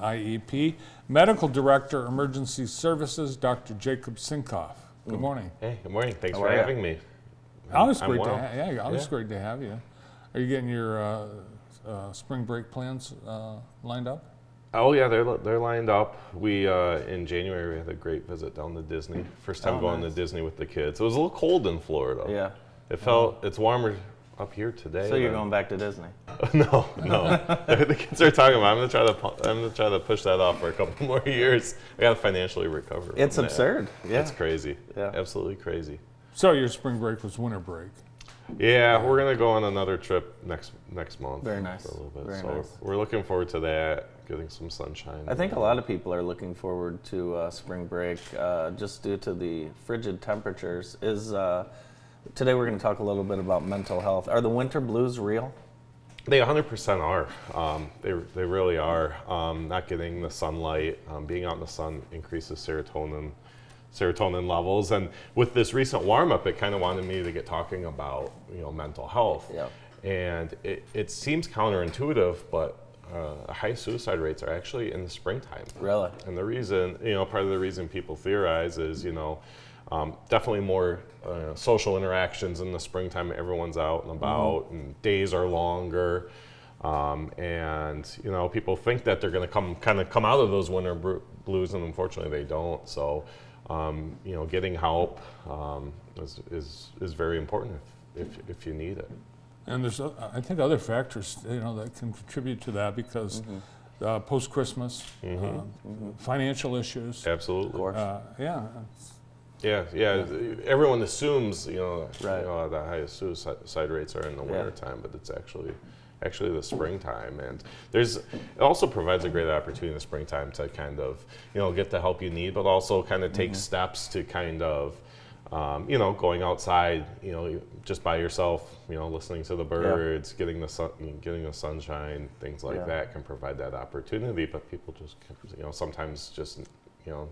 IEP. Medical Director, Emergency Services, Dr. Jacob Sinkoff. Good morning. Hey, good morning. Thanks for having me. Always great to have you. Are you getting your spring break plans lined up? Oh yeah, they're lined up. We in January we had a great visit down to Disney. First time going to Disney with the kids. It was a little cold in Florida. Yeah. It's warmer up here today. So you're going back to Disney? No. The kids are talking about. I'm gonna try to push that off for a couple more years. I gotta financially recover. It's absurd. Yeah. It's crazy. Yeah. Absolutely crazy. So your spring break was winter break. Yeah, we're gonna go on another trip next month. Very nice. For a little bit. Very so nice. we're looking forward to that. Getting some sunshine. I think a lot of people are looking forward to spring break just due to the frigid temperatures. Today we're going to talk a little bit about mental health. Are the winter blues real? They 100% are. They really are. Not getting the sunlight, being out in the sun increases serotonin levels. And with this recent warm up, it kind of wanted me to get talking about mental health. Yep. And it seems counterintuitive, but high suicide rates are actually in the springtime. Really? And the reason, part of the reason people theorize is, definitely more social interactions in the springtime. Everyone's out and about, and days are longer, and people think that they're going to come out of those winter blues, and unfortunately they don't. So, getting help is very important if you need it. And there's, I think, other factors, that can contribute to that because post-Christmas, financial issues. Absolutely. Of course. Yeah. Everyone assumes, the Right. highest suicide rates are in the wintertime, but it's actually the springtime. And it also provides a great opportunity in the springtime to kind of, get the help you need, but also kind of take steps to kind of, going outside, just by yourself, listening to the birds, getting the sunshine, things like that can provide that opportunity. But people just, sometimes just,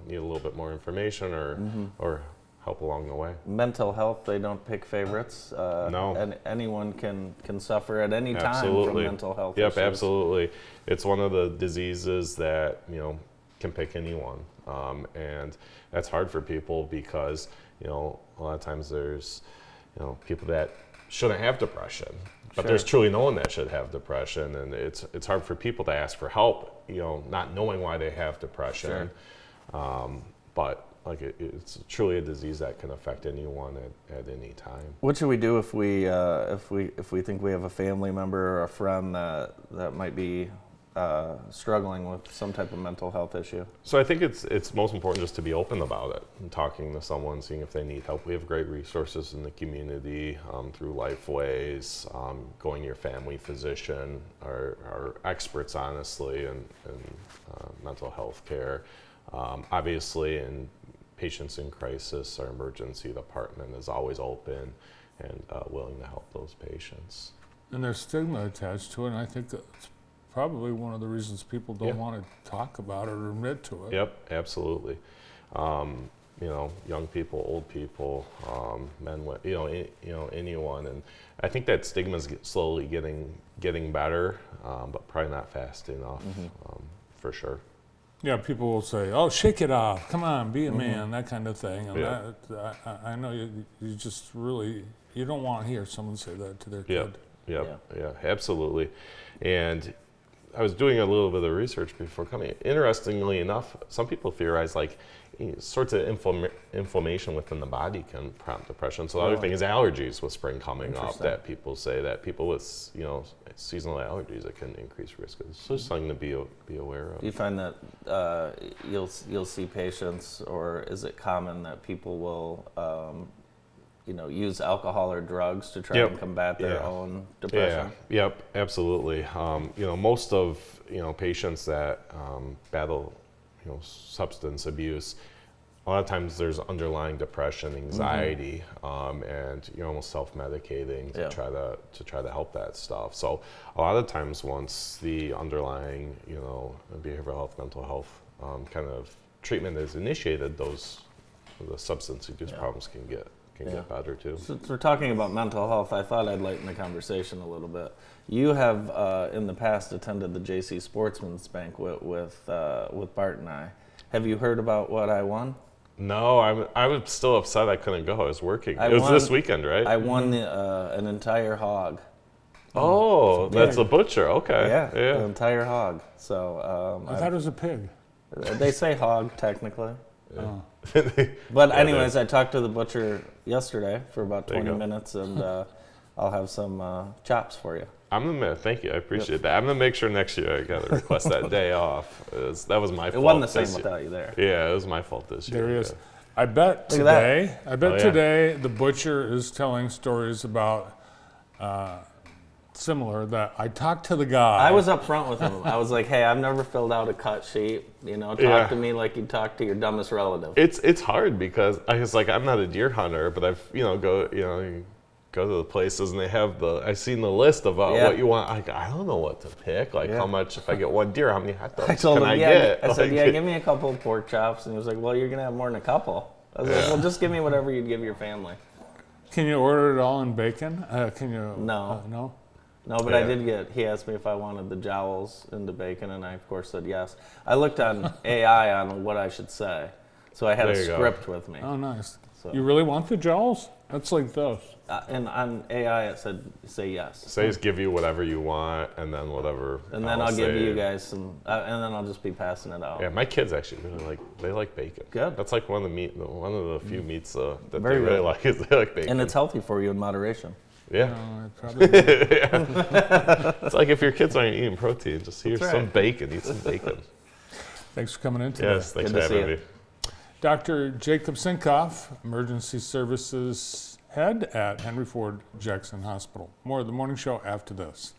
need a little bit more information or help along the way. Mental health, they don't pick favorites. No. And anyone can suffer at any time Absolutely. from mental health Yep, issues. absolutely. It's one of the diseases that, can pick anyone. And that's hard for people because, a lot of times there's, people that shouldn't have depression, but Sure. there's truly no one that should have depression. And it's hard for people to ask for help, not knowing why they have depression. Sure. But it's truly a disease that can affect anyone at any time. What should we do if we think we have a family member or a friend that might be struggling with some type of mental health issue? So I think it's most important just to be open about it and talking to someone, seeing if they need help. We have great resources in the community through Lifeways, going to your family physician, our experts, honestly, in mental health care. Obviously, in patients in crisis, our emergency department is always open and willing to help those patients. And there's stigma attached to it, and I think that's probably one of the reasons people don't want to talk about it or admit to it. Yep, absolutely. Young people, old people, men, anyone, and I think that stigma is slowly getting better, but probably not fast enough, for sure. Yeah, people will say, "Oh, shake it off! Come on, be a man," that kind of thing. And I know you just really you don't want to hear someone say that to their kid. Yeah, absolutely. And I was doing a little bit of research before coming. Interestingly enough, some people theorize sorts of inflammation within the body can prompt depression. So the other thing is allergies with spring coming up. That people say that people with seasonal allergies, it can increase risk. It's just something to be aware of. Do you find that you'll see patients, or is it common that people will use alcohol or drugs to try and combat their own depression? Yep, absolutely. Most of patients that battle substance abuse, a lot of times there's underlying depression, anxiety, and you're almost self-medicating to try to help that stuff. So a lot of times once the underlying behavioral health, mental health kind of treatment is initiated, the substance abuse problems can can get better too. Since we're talking about mental health, I thought I'd lighten the conversation a little bit. You have in the past attended the JC Sportsman's Banquet with Bart and I. Have you heard about what I won? No, I was still upset I couldn't go. I was working. It was this weekend, right? I won an entire hog. Oh, that's a butcher. Okay. Yeah, an entire hog. So I thought it was a pig. They say hog technically. Oh. But anyways, I talked to the butcher yesterday for about 20 minutes, and I'll have some chops for you. Thank you. I appreciate that. I'm gonna make sure next year I gotta request that day off. That was my fault. It wasn't the same without you there. Yeah, it was my fault this year. There he is. Yeah. I bet today the butcher is telling stories about similar that I talked to the guy. I was up front with him. I was like, hey, I've never filled out a cut sheet. Talk to me like you talk to your dumbest relative. It's hard because I was like, I'm not a deer hunter, but I've you go to the places and they have I've seen the list of what you want. I don't know what to pick. Like how much, if I get one deer, how many hot dogs can I get? I said, give me a couple of pork chops. And he was like, well, you're going to have more than a couple. I was like, well, just give me whatever you'd give your family. Can you order it all in bacon? Can you? No. No? No, but I did he asked me if I wanted the jowls into bacon, and I, of course, said yes. I looked on AI on what I should say. So I had a script with me. Oh, nice. So. You really want the jowls? That's like those. And on AI, it said, say yes. Say give you whatever you want, and then whatever. And then I'll give you guys some, and then I'll just be passing it out. Yeah, my kids actually really like bacon. Good. That's like one of the few meats that Very they really good. like is they like bacon. And it's healthy for you in moderation. Yeah. No, probably It's like if your kids aren't eating protein, just here's some bacon. Eat some bacon. Thanks for coming in today. Yes, thanks for having me. Dr. Jacob Sinkoff, Emergency Services Head at Henry Ford Jackson Hospital. More of the morning show after this.